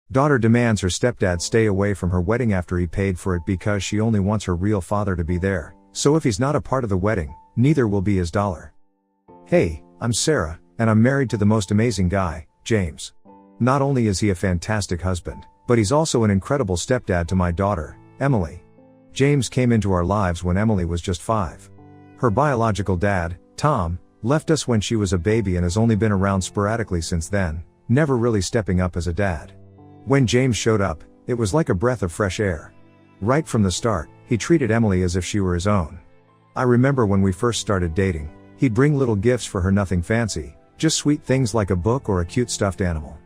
Daughter demands her stepdad stay away from her wedding after he paid for it because she only wants her real father to be there, so if he's not a part of the wedding, neither will be his dollar. Hey, I'm Sarah, and I'm married to the most amazing guy, James. Not only is he a fantastic husband, but he's also an incredible stepdad to my daughter, Emily. James came into our lives when Emily was just 5. Her biological dad, Tom, left us when she was a baby and has only been around sporadically since then, never really stepping up as a dad. When James showed up, it was like a breath of fresh air. Right from the start, he treated Emily as if she were his own. I remember when we first started dating, he'd bring little gifts for her, nothing fancy, just sweet things like a book or a cute stuffed animal.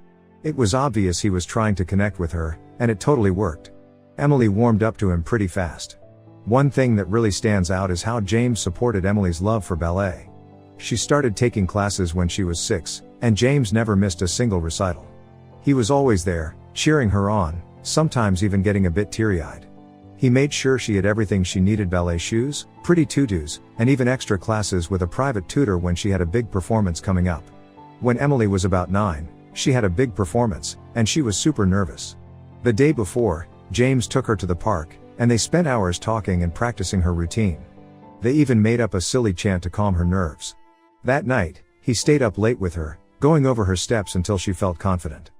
It was obvious he was trying to connect with her, and it totally worked. Emily warmed up to him pretty fast. One thing that really stands out is how James supported Emily's love for ballet. She started taking classes when she was 6, and James never missed a single recital. He was always there, cheering her on, sometimes even getting a bit teary-eyed. He made sure she had everything she needed: ballet shoes, pretty tutus, and even extra classes with a private tutor when she had a big performance coming up. When Emily was about 9, she had a big performance, and she was super nervous. The day before, James took her to the park, and they spent hours talking and practicing her routine. They even made up a silly chant to calm her nerves. That night, he stayed up late with her, going over her steps until she felt confident.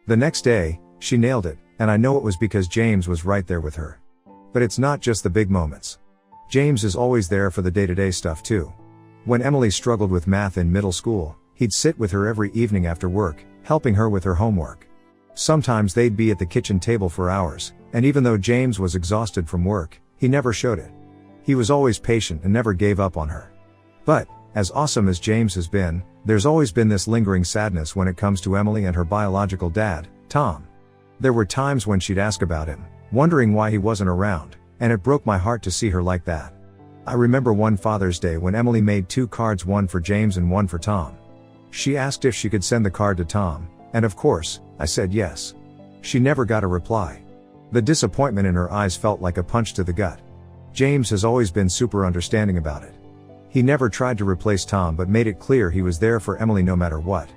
The next day, she nailed it, and I know it was because James was right there with her. But it's not just the big moments. James is always there for the day-to-day stuff too. When Emily struggled with math in middle school, he'd sit with her every evening after work, helping her with her homework. Sometimes they'd be at the kitchen table for hours, and even though James was exhausted from work, he never showed it. He was always patient and never gave up on her. But, as awesome as James has been, there's always been this lingering sadness when it comes to Emily and her biological dad, Tom. There were times when she'd ask about him, wondering why he wasn't around, and it broke my heart to see her like that. I remember one Father's Day when Emily made 2 cards, one for James and one for Tom. She asked if she could send the card to Tom, and of course, I said yes. She never got a reply. The disappointment in her eyes felt like a punch to the gut. James has always been super understanding about it. He never tried to replace Tom but made it clear he was there for Emily no matter what.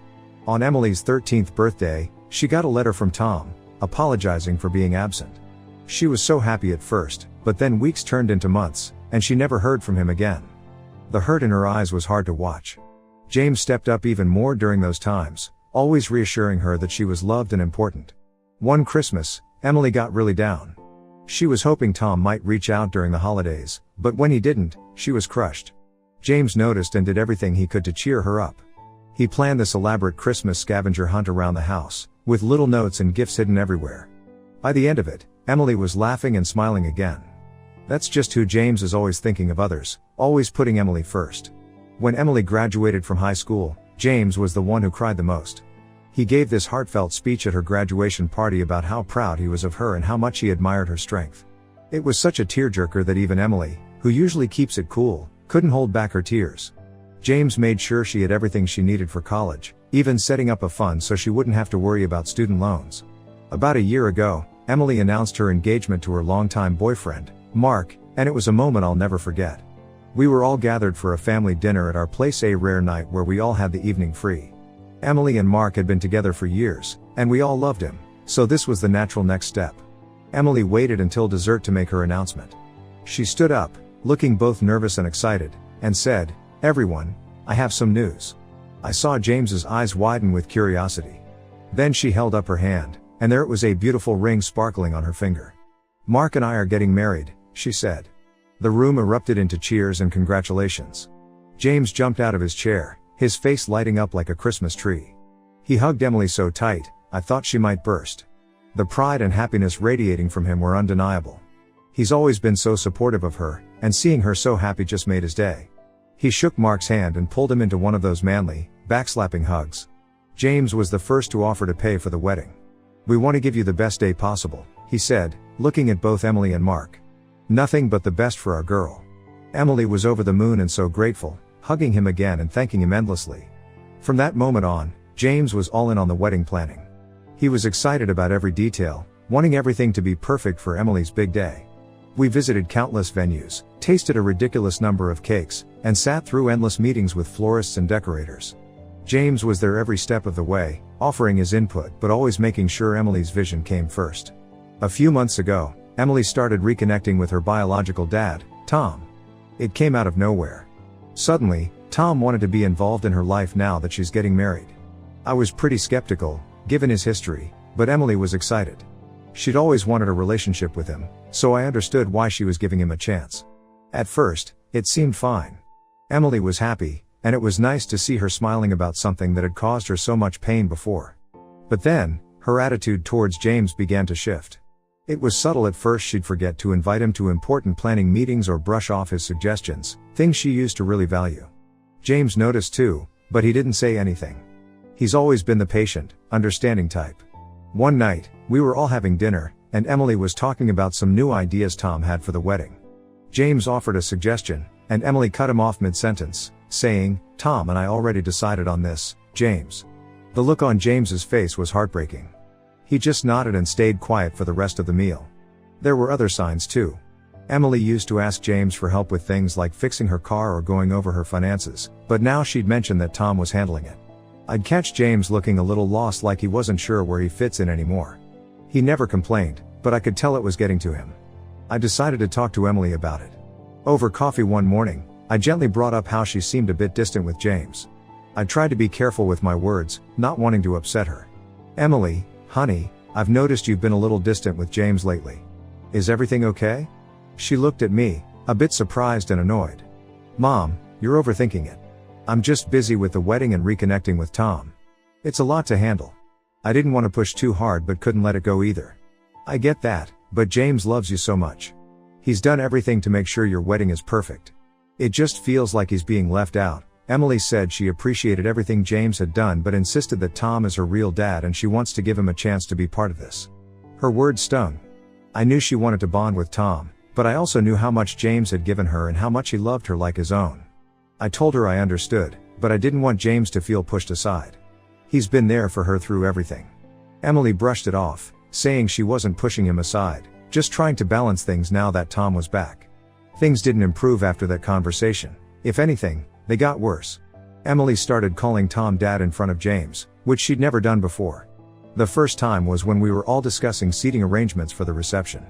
On Emily's 13th birthday, she got a letter from Tom, apologizing for being absent. She was so happy at first, but then weeks turned into months, and she never heard from him again. The hurt in her eyes was hard to watch. James stepped up even more during those times, always reassuring her that she was loved and important. One Christmas, Emily got really down. She was hoping Tom might reach out during the holidays, but when he didn't, she was crushed. James noticed and did everything he could to cheer her up. He planned this elaborate Christmas scavenger hunt around the house, with little notes and gifts hidden everywhere. By the end of it, Emily was laughing and smiling again. That's just who James is, always thinking of others, always putting Emily first. When Emily graduated from high school, James was the one who cried the most. He gave this heartfelt speech at her graduation party about how proud he was of her and how much he admired her strength. It was such a tearjerker that even Emily, who usually keeps it cool, couldn't hold back her tears. James made sure she had everything she needed for college, even setting up a fund so she wouldn't have to worry about student loans. About a year ago, Emily announced her engagement to her longtime boyfriend, Mark, and it was a moment I'll never forget. We were all gathered for a family dinner at our place, a rare night where we all had the evening free. Emily and Mark had been together for years, and we all loved him, so this was the natural next step. Emily waited until dessert to make her announcement. She stood up, looking both nervous and excited, and said, "Everyone, I have some news." I saw James's eyes widen with curiosity. Then she held up her hand, and there it was, a beautiful ring sparkling on her finger. "Mark and I are getting married," she said. The room erupted into cheers and congratulations. James jumped out of his chair, his face lighting up like a Christmas tree. He hugged Emily so tight, I thought she might burst. The pride and happiness radiating from him were undeniable. He's always been so supportive of her, and seeing her so happy just made his day. He shook Mark's hand and pulled him into one of those manly, backslapping hugs. James was the first to offer to pay for the wedding. "We want to give you the best day possible," he said, looking at both Emily and Mark. "Nothing but the best for our girl." Emily was over the moon and so grateful, hugging him again and thanking him endlessly. From that moment on, James was all in on the wedding planning. He was excited about every detail, wanting everything to be perfect for Emily's big day. We visited countless venues, tasted a ridiculous number of cakes, and sat through endless meetings with florists and decorators. James was there every step of the way, offering his input but always making sure Emily's vision came first. A few months ago, Emily started reconnecting with her biological dad, Tom. It came out of nowhere. Suddenly, Tom wanted to be involved in her life now that she's getting married. I was pretty skeptical, given his history, but Emily was excited. She'd always wanted a relationship with him, so I understood why she was giving him a chance. At first, it seemed fine. Emily was happy, and it was nice to see her smiling about something that had caused her so much pain before. But then, her attitude towards James began to shift. It was subtle at first. She'd forget to invite him to important planning meetings or brush off his suggestions, things she used to really value. James noticed too, but he didn't say anything. He's always been the patient, understanding type. One night, we were all having dinner, and Emily was talking about some new ideas Tom had for the wedding. James offered a suggestion, and Emily cut him off mid-sentence, saying, "Tom and I already decided on this, James." The look on James's face was heartbreaking. He just nodded and stayed quiet for the rest of the meal. There were other signs too. Emily used to ask James for help with things like fixing her car or going over her finances, but now she'd mentioned that Tom was handling it. I'd catch James looking a little lost, like he wasn't sure where he fits in anymore. He never complained, but I could tell it was getting to him. I decided to talk to Emily about it. Over coffee one morning, I gently brought up how she seemed a bit distant with James. I tried to be careful with my words, not wanting to upset her. "Emily, honey, I've noticed you've been a little distant with James lately. Is everything okay?" She looked at me, a bit surprised and annoyed. "Mom, you're overthinking it. I'm just busy with the wedding and reconnecting with Tom. It's a lot to handle." I didn't want to push too hard but couldn't let it go either. "I get that, but James loves you so much. He's done everything to make sure your wedding is perfect. It just feels like he's being left out." Emily said she appreciated everything James had done but insisted that Tom is her real dad and she wants to give him a chance to be part of this. Her words stung. I knew she wanted to bond with Tom, but I also knew how much James had given her and how much he loved her like his own. I told her I understood, but I didn't want James to feel pushed aside. He's been there for her through everything. Emily brushed it off, saying she wasn't pushing him aside, just trying to balance things now that Tom was back. Things didn't improve after that conversation. If anything, they got worse. Emily started calling Tom Dad in front of James, which she'd never done before. The first time was when we were all discussing seating arrangements for the reception.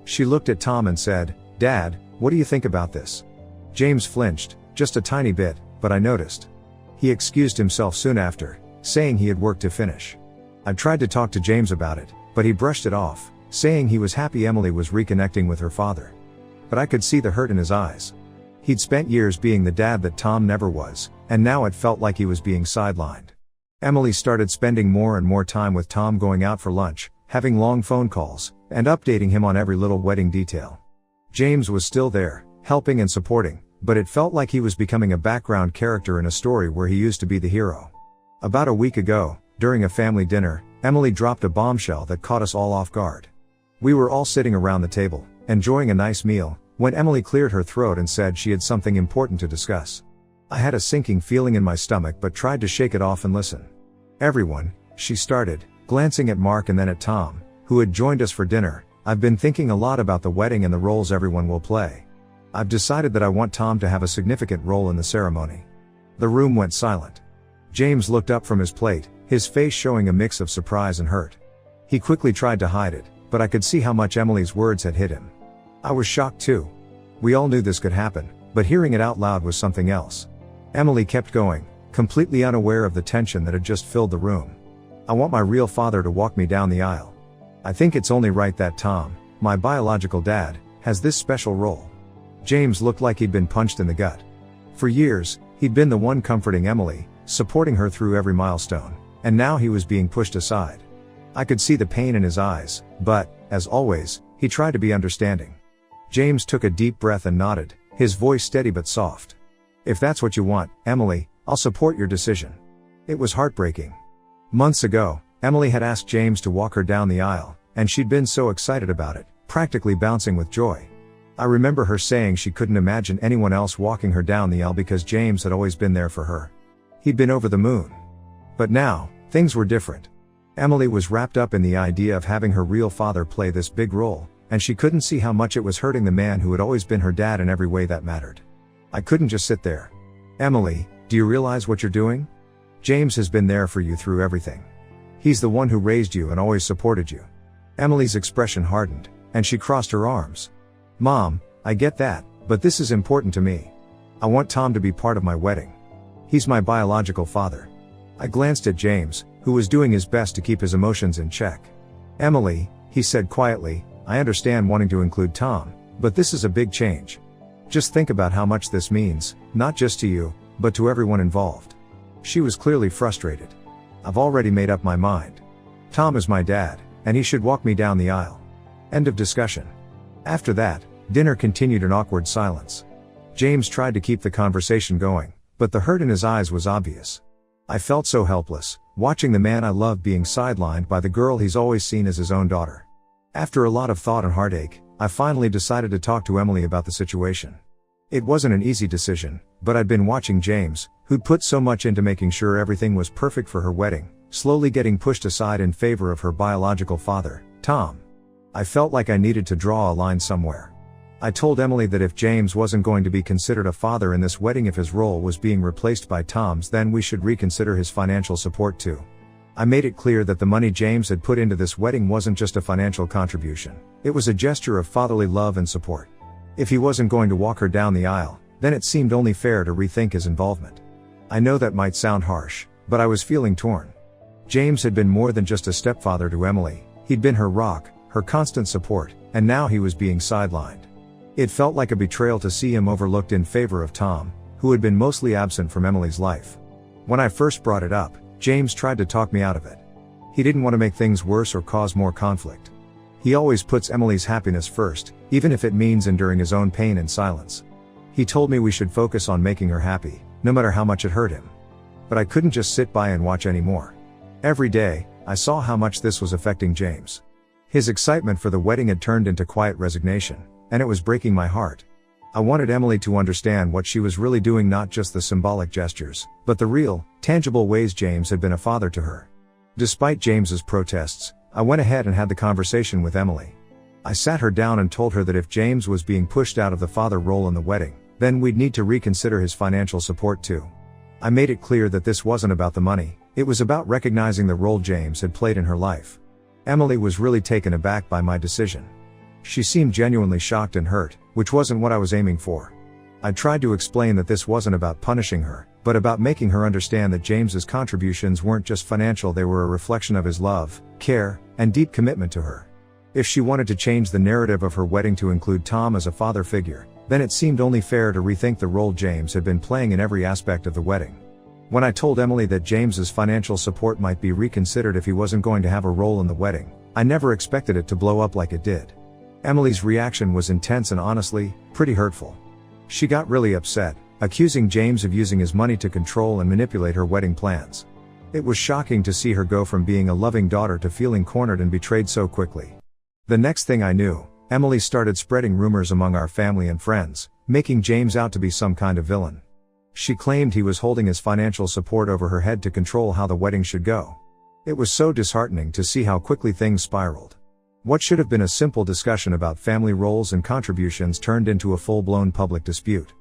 She looked at Tom and said, "Dad, what do you think about this?" James flinched, just a tiny bit, but I noticed. He excused himself soon after, saying he had work to finish. I tried to talk to James about it, but he brushed it off, saying he was happy Emily was reconnecting with her father. But I could see the hurt in his eyes. He'd spent years being the dad that Tom never was, and now it felt like he was being sidelined. Emily started spending more and more time with Tom, going out for lunch, having long phone calls, and updating him on every little wedding detail. James was still there, helping and supporting, but it felt like he was becoming a background character in a story where he used to be the hero. About a week ago, during a family dinner, Emily dropped a bombshell that caught us all off guard. We were all sitting around the table, enjoying a nice meal, when Emily cleared her throat and said she had something important to discuss. I had a sinking feeling in my stomach but tried to shake it off and listen. "Everyone," she started, glancing at Mark and then at Tom, who had joined us for dinner, "I've been thinking a lot about the wedding and the roles everyone will play. I've decided that I want Tom to have a significant role in the ceremony." The room went silent. James looked up from his plate, his face showing a mix of surprise and hurt. He quickly tried to hide it, but I could see how much Emily's words had hit him. I was shocked too. We all knew this could happen, but hearing it out loud was something else. Emily kept going, completely unaware of the tension that had just filled the room. "I want my real father to walk me down the aisle. I think it's only right that Tom, my biological dad, has this special role." James looked like he'd been punched in the gut. For years, he'd been the one comforting Emily, supporting her through every milestone, and now he was being pushed aside. I could see the pain in his eyes, but, as always, he tried to be understanding. James took a deep breath and nodded, his voice steady but soft. "If that's what you want, Emily, I'll support your decision." It was heartbreaking. Months ago, Emily had asked James to walk her down the aisle, and she'd been so excited about it, practically bouncing with joy. I remember her saying she couldn't imagine anyone else walking her down the aisle because James had always been there for her. He'd been over the moon. But now, things were different. Emily was wrapped up in the idea of having her real father play this big role, and she couldn't see how much it was hurting the man who had always been her dad in every way that mattered. I couldn't just sit there. "Emily, do you realize what you're doing? James has been there for you through everything. He's the one who raised you and always supported you." Emily's expression hardened, and she crossed her arms. "Mom, I get that, but this is important to me. I want Tom to be part of my wedding. He's my biological father." I glanced at James, who was doing his best to keep his emotions in check. "Emily," he said quietly, "I understand wanting to include Tom, but this is a big change. Just think about how much this means, not just to you, but to everyone involved." She was clearly frustrated. "I've already made up my mind. Tom is my dad, and he should walk me down the aisle." End of discussion. After that, dinner continued in awkward silence. James tried to keep the conversation going, but the hurt in his eyes was obvious. I felt so helpless, watching the man I loved being sidelined by the girl he's always seen as his own daughter. After a lot of thought and heartache, I finally decided to talk to Emily about the situation. It wasn't an easy decision, but I'd been watching James, who'd put so much into making sure everything was perfect for her wedding, slowly getting pushed aside in favor of her biological father, Tom. I felt like I needed to draw a line somewhere. I told Emily that if James wasn't going to be considered a father in this wedding, if his role was being replaced by Tom's, then we should reconsider his financial support too. I made it clear that the money James had put into this wedding wasn't just a financial contribution, it was a gesture of fatherly love and support. If he wasn't going to walk her down the aisle, then it seemed only fair to rethink his involvement. I know that might sound harsh, but I was feeling torn. James had been more than just a stepfather to Emily, he'd been her rock, her constant support, and now he was being sidelined. It felt like a betrayal to see him overlooked in favor of Tom, who had been mostly absent from Emily's life. When I first brought it up, James tried to talk me out of it. He didn't want to make things worse or cause more conflict. He always puts Emily's happiness first, even if it means enduring his own pain in silence. He told me we should focus on making her happy, no matter how much it hurt him. But I couldn't just sit by and watch anymore. Every day, I saw how much this was affecting James. His excitement for the wedding had turned into quiet resignation, and it was breaking my heart. I wanted Emily to understand what she was really doing, not just the symbolic gestures, but the real, tangible ways James had been a father to her. Despite James's protests, I went ahead and had the conversation with Emily. I sat her down and told her that if James was being pushed out of the father role in the wedding, then we'd need to reconsider his financial support too. I made it clear that this wasn't about the money, it was about recognizing the role James had played in her life. Emily was really taken aback by my decision. She seemed genuinely shocked and hurt, which wasn't what I was aiming for. I tried to explain that this wasn't about punishing her, but about making her understand that James's contributions weren't just financial, they were a reflection of his love, care, and deep commitment to her. If she wanted to change the narrative of her wedding to include Tom as a father figure, then it seemed only fair to rethink the role James had been playing in every aspect of the wedding. When I told Emily that James's financial support might be reconsidered if he wasn't going to have a role in the wedding, I never expected it to blow up like it did. Emily's reaction was intense and honestly, pretty hurtful. She got really upset, accusing James of using his money to control and manipulate her wedding plans. It was shocking to see her go from being a loving daughter to feeling cornered and betrayed so quickly. The next thing I knew, Emily started spreading rumors among our family and friends, making James out to be some kind of villain. She claimed he was holding his financial support over her head to control how the wedding should go. It was so disheartening to see how quickly things spiraled. What should have been a simple discussion about family roles and contributions turned into a full-blown public dispute.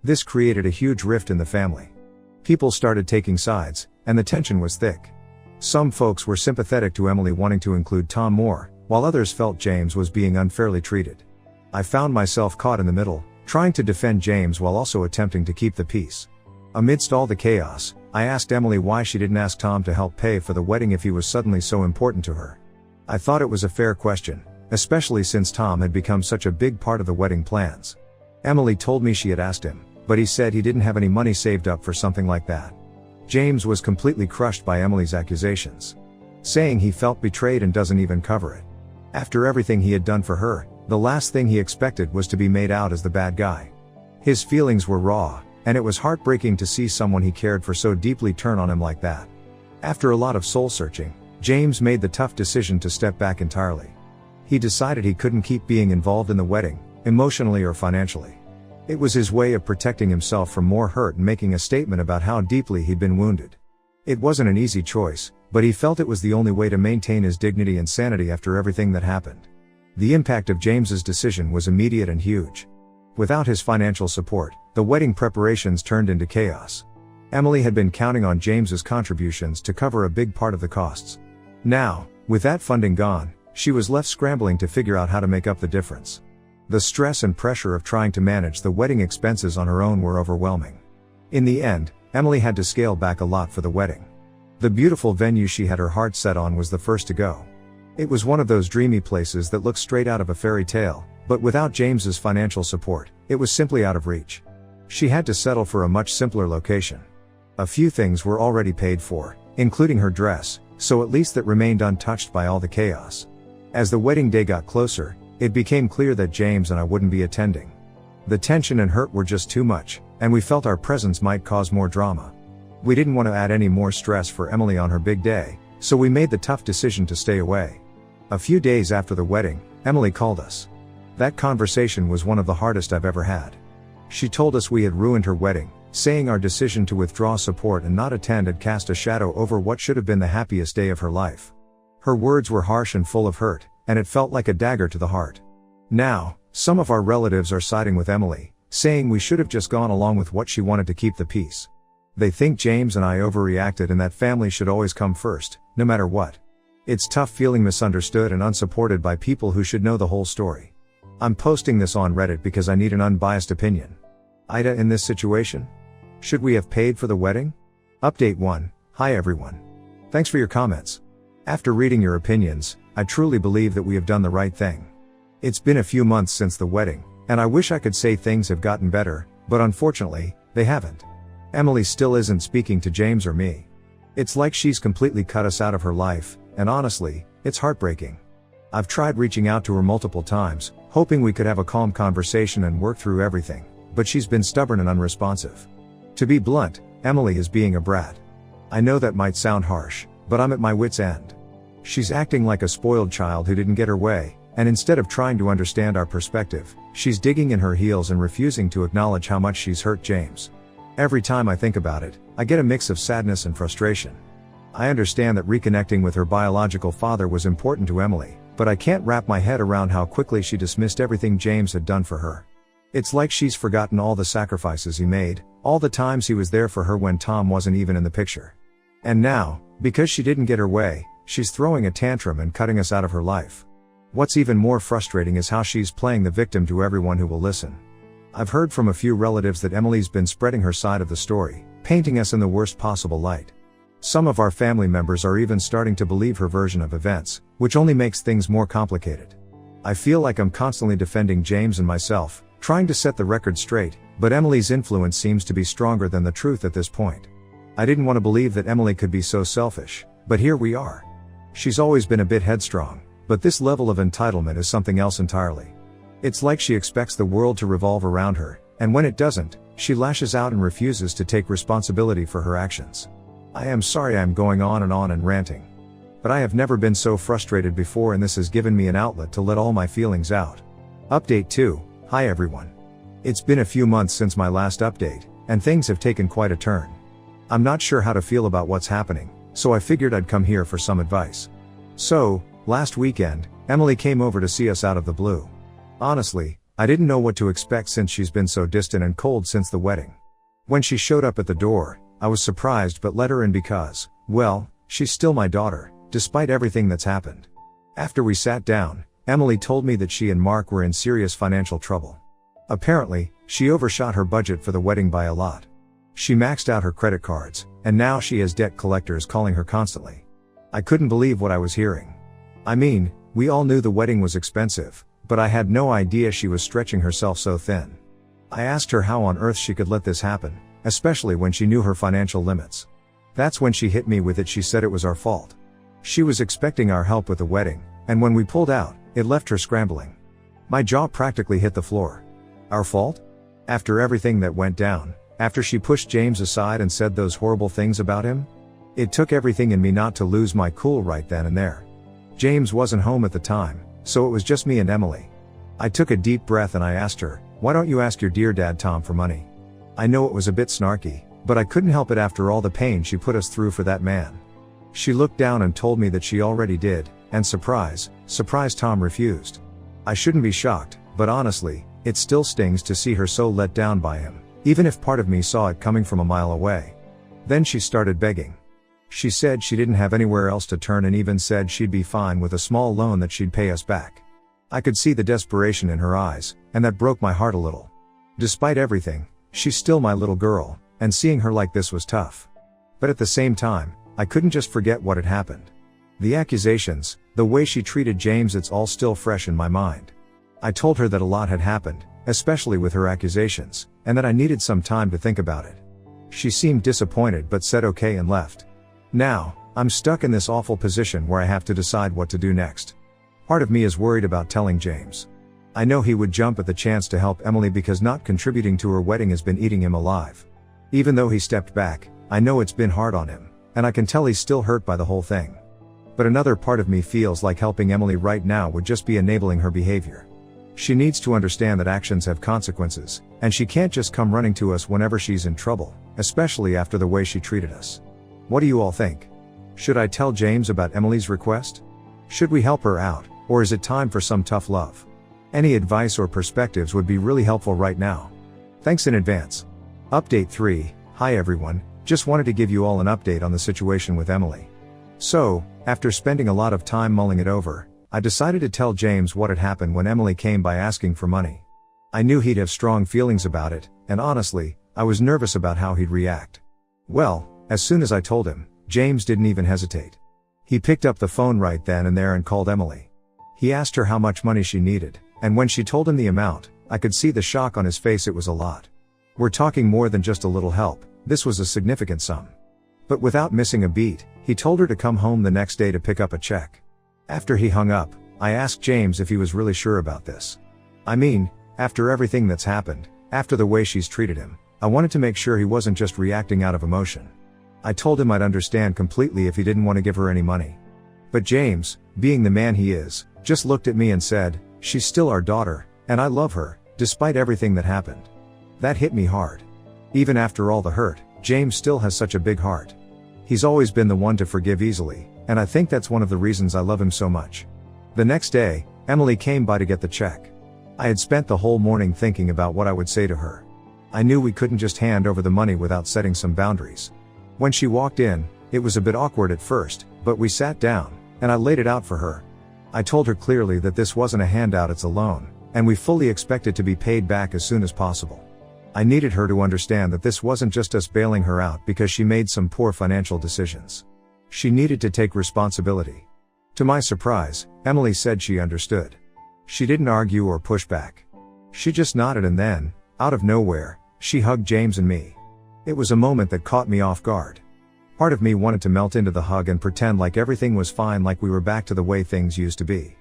This created a huge rift in the family. People started taking sides, and the tension was thick. Some folks were sympathetic to Emily wanting to include Tom more, while others felt James was being unfairly treated. I found myself caught in the middle, trying to defend James while also attempting to keep the peace. Amidst all the chaos, I asked Emily why she didn't ask Tom to help pay for the wedding if he was suddenly so important to her. I thought it was a fair question, especially since Tom had become such a big part of the wedding plans. Emily told me she had asked him, but he said he didn't have any money saved up for something like that. James was completely crushed by Emily's accusations, saying he felt betrayed and doesn't even cover it. After everything he had done for her, the last thing he expected was to be made out as the bad guy. His feelings were raw, and it was heartbreaking to see someone he cared for so deeply turn on him like that. After a lot of soul-searching, James made the tough decision to step back entirely. He decided he couldn't keep being involved in the wedding, emotionally or financially. It was his way of protecting himself from more hurt and making a statement about how deeply he'd been wounded. It wasn't an easy choice, but he felt it was the only way to maintain his dignity and sanity after everything that happened. The impact of James's decision was immediate and huge. Without his financial support, the wedding preparations turned into chaos. Emily had been counting on James's contributions to cover a big part of the costs. Now, with that funding gone, she was left scrambling to figure out how to make up the difference. The stress and pressure of trying to manage the wedding expenses on her own were overwhelming. In the end, Emily had to scale back a lot for the wedding. The beautiful venue she had her heart set on was the first to go. It was one of those dreamy places that looked straight out of a fairy tale, but without James's financial support, it was simply out of reach. She had to settle for a much simpler location. A few things were already paid for, including her dress, so at least that remained untouched by all the chaos. As the wedding day got closer, it became clear that James and I wouldn't be attending. The tension and hurt were just too much, and we felt our presence might cause more drama. We didn't want to add any more stress for Emily on her big day, so we made the tough decision to stay away. A few days after the wedding, Emily called us. That conversation was one of the hardest I've ever had. She told us we had ruined her wedding, saying our decision to withdraw support and not attend had cast a shadow over what should have been the happiest day of her life. Her words were harsh and full of hurt, and it felt like a dagger to the heart. Now, some of our relatives are siding with Emily, saying we should have just gone along with what she wanted to keep the peace. They think James and I overreacted and that family should always come first, no matter what. It's tough feeling misunderstood and unsupported by people who should know the whole story. I'm posting this on Reddit because I need an unbiased opinion. Ida, in this situation? Should we have paid for the wedding? Update 1. Hi everyone. Thanks for your comments. After reading your opinions, I truly believe that we have done the right thing. It's been a few months since the wedding, and I wish I could say things have gotten better, but unfortunately, they haven't. Emily still isn't speaking to James or me. It's like she's completely cut us out of her life, and honestly, it's heartbreaking. I've tried reaching out to her multiple times, hoping we could have a calm conversation and work through everything, but she's been stubborn and unresponsive. To be blunt, Emily is being a brat. I know that might sound harsh, but I'm at my wit's end. She's acting like a spoiled child who didn't get her way, and instead of trying to understand our perspective, she's digging in her heels and refusing to acknowledge how much she's hurt James. Every time I think about it, I get a mix of sadness and frustration. I understand that reconnecting with her biological father was important to Emily, but I can't wrap my head around how quickly she dismissed everything James had done for her. It's like she's forgotten all the sacrifices he made, all the times he was there for her when Tom wasn't even in the picture. And now, because she didn't get her way, she's throwing a tantrum and cutting us out of her life. What's even more frustrating is how she's playing the victim to everyone who will listen. I've heard from a few relatives that Emily's been spreading her side of the story, painting us in the worst possible light. Some of our family members are even starting to believe her version of events, which only makes things more complicated. I feel like I'm constantly defending James and myself, trying to set the record straight, but Emily's influence seems to be stronger than the truth at this point. I didn't want to believe that Emily could be so selfish, but here we are. She's always been a bit headstrong, but this level of entitlement is something else entirely. It's like she expects the world to revolve around her, and when it doesn't, she lashes out and refuses to take responsibility for her actions. I am sorry I'm going on and ranting. But I have never been so frustrated before, and this has given me an outlet to let all my feelings out. Update 2. Hi everyone. It's been a few months since my last update, and things have taken quite a turn. I'm not sure how to feel about what's happening, so I figured I'd come here for some advice. So, last weekend, Emily came over to see us out of the blue. Honestly, I didn't know what to expect since she's been so distant and cold since the wedding. When she showed up at the door, I was surprised but let her in because, well, she's still my daughter, despite everything that's happened. After we sat down, Emily told me that she and Mark were in serious financial trouble. Apparently, she overshot her budget for the wedding by a lot. She maxed out her credit cards, and now she has debt collectors calling her constantly. I couldn't believe what I was hearing. I mean, we all knew the wedding was expensive, but I had no idea she was stretching herself so thin. I asked her how on earth she could let this happen, especially when she knew her financial limits. That's when she hit me with it. She said it was our fault. She was expecting our help with the wedding, and when we pulled out, it left her scrambling. My jaw practically hit the floor. Our fault? After everything that went down, after she pushed James aside and said those horrible things about him? It took everything in me not to lose my cool right then and there. James wasn't home at the time, so it was just me and Emily. I took a deep breath and I asked her, "Why don't you ask your dear dad Tom for money?" I know it was a bit snarky, but I couldn't help it after all the pain she put us through for that man. She looked down and told me that she already did, and surprise, Tom refused. I shouldn't be shocked, but honestly, it still stings to see her so let down by him, even if part of me saw it coming from a mile away. Then she started begging. She said she didn't have anywhere else to turn and even said she'd be fine with a small loan that she'd pay us back. I could see the desperation in her eyes, and that broke my heart a little. Despite everything, she's still my little girl, and seeing her like this was tough. But at the same time, I couldn't just forget what had happened. The accusations, the way she treated James, it's all still fresh in my mind. I told her that a lot had happened, especially with her accusations, and that I needed some time to think about it. She seemed disappointed but said okay and left. Now, I'm stuck in this awful position where I have to decide what to do next. Part of me is worried about telling James. I know he would jump at the chance to help Emily because not contributing to her wedding has been eating him alive. Even though he stepped back, I know it's been hard on him, and I can tell he's still hurt by the whole thing. But another part of me feels like helping Emily right now would just be enabling her behavior. She needs to understand that actions have consequences, and she can't just come running to us whenever she's in trouble, especially after the way she treated us. What do you all think? Should I tell James about Emily's request? Should we help her out, or is it time for some tough love? Any advice or perspectives would be really helpful right now. Thanks in advance. Update 3, hi everyone, just wanted to give you all an update on the situation with Emily. So, after spending a lot of time mulling it over, I decided to tell James what had happened when Emily came by asking for money. I knew he'd have strong feelings about it, and honestly, I was nervous about how he'd react. Well, as soon as I told him, James didn't even hesitate. He picked up the phone right then and there and called Emily. He asked her how much money she needed, and when she told him the amount, I could see the shock on his face. It was a lot. We're talking more than just a little help, this was a significant sum. But without missing a beat, he told her to come home the next day to pick up a check. After he hung up, I asked James if he was really sure about this. I mean, after everything that's happened, after the way she's treated him, I wanted to make sure he wasn't just reacting out of emotion. I told him I'd understand completely if he didn't want to give her any money. But James, being the man he is, just looked at me and said, "She's still our daughter, and I love her, despite everything that happened." That hit me hard. Even after all the hurt, James still has such a big heart. He's always been the one to forgive easily, and I think that's one of the reasons I love him so much. The next day, Emily came by to get the check. I had spent the whole morning thinking about what I would say to her. I knew we couldn't just hand over the money without setting some boundaries. When she walked in, it was a bit awkward at first, but we sat down, and I laid it out for her. I told her clearly that this wasn't a handout, it's a loan, and we fully expect it to be paid back as soon as possible. I needed her to understand that this wasn't just us bailing her out because she made some poor financial decisions. She needed to take responsibility. To my surprise, Emily said she understood. She didn't argue or push back. She just nodded, and then, out of nowhere, she hugged James and me. It was a moment that caught me off guard. Part of me wanted to melt into the hug and pretend like everything was fine, like we were back to the way things used to be.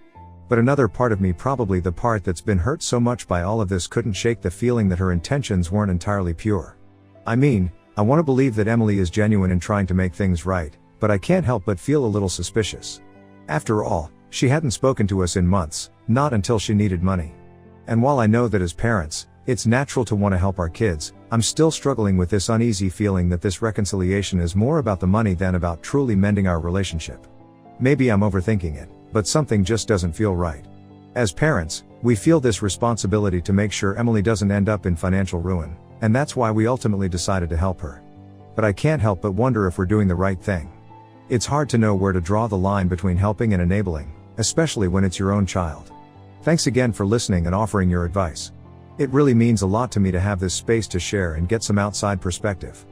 But another part of me, probably the part that's been hurt so much by all of this, couldn't shake the feeling that her intentions weren't entirely pure. I mean, I want to believe that Emily is genuine in trying to make things right, but I can't help but feel a little suspicious. After all, she hadn't spoken to us in months, not until she needed money. And while I know that as parents, it's natural to want to help our kids, I'm still struggling with this uneasy feeling that this reconciliation is more about the money than about truly mending our relationship. Maybe I'm overthinking it, but something just doesn't feel right. As parents, we feel this responsibility to make sure Emily doesn't end up in financial ruin, and that's why we ultimately decided to help her. But I can't help but wonder if we're doing the right thing. It's hard to know where to draw the line between helping and enabling, especially when it's your own child. Thanks again for listening and offering your advice. It really means a lot to me to have this space to share and get some outside perspective.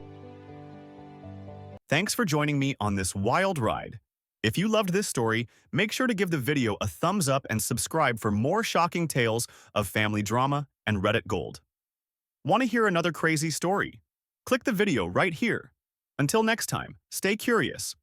Thanks for joining me on this wild ride. If you loved this story, make sure to give the video a thumbs up and subscribe for more shocking tales of family drama and Reddit gold. Want to hear another crazy story? Click the video right here. Until next time, stay curious.